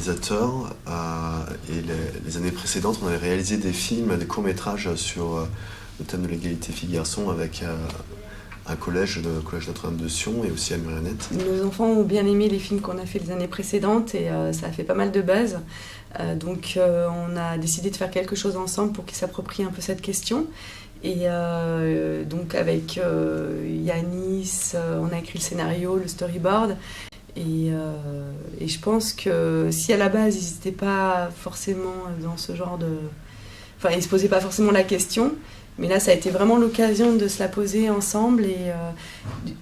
réalisateur et les années précédentes, on avait réalisé des films, des courts-métrages sur le thème de l'égalité filles-garçons avec un collège, le collège Notre-Dame de Sion et aussi à Murionnette. Nos enfants ont bien aimé les films qu'on a fait les années précédentes et ça a fait pas mal de buzz. Donc on a décidé de faire quelque chose ensemble pour qu'ils s'approprient un peu cette question. Et donc avec Yanis, on a écrit le scénario, le storyboard. Et je pense que si à la base ils n'étaient pas forcément dans ce genre de... Enfin, ils ne se posaient pas forcément la question, mais là ça a été vraiment l'occasion de se la poser ensemble. Et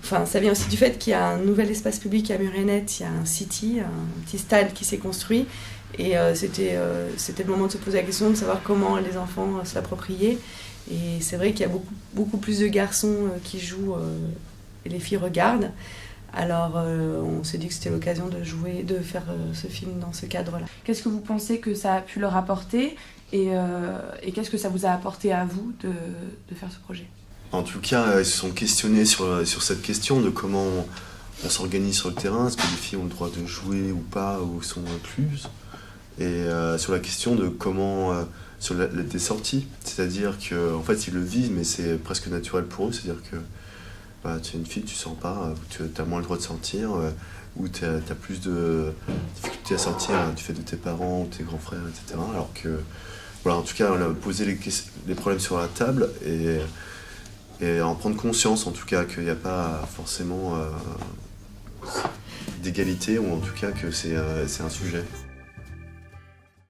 ça vient aussi du fait qu'il y a un nouvel espace public à Murionnette, il y a un city, un petit stade qui s'est construit. Et c'était le moment de se poser la question de savoir comment les enfants se l'appropriaient. Et c'est vrai qu'il y a beaucoup plus de garçons qui jouent et les filles regardent. Alors on s'est dit que c'était l'occasion de faire ce film dans ce cadre-là. Qu'est-ce que vous pensez que ça a pu leur apporter et qu'est-ce que ça vous a apporté à vous de faire ce projet? En tout cas, ils se sont questionnés sur cette question de comment on s'organise sur le terrain, est-ce que les filles ont le droit de jouer ou pas, ou sont incluses, et sur la question de comment... sur des sorties, c'est-à-dire qu'en fait ils le vivent mais c'est presque naturel pour eux, c'est-à-dire que tu es une fille, tu sors pas, tu as moins le droit de sortir, ou tu as plus de difficultés à sortir du fait de tes parents ou tes grands frères, etc. Alors que, voilà, en tout cas, on a posé les problèmes sur la table et en prendre conscience, en tout cas, qu'il n'y a pas forcément d'égalité, ou en tout cas que c'est un sujet.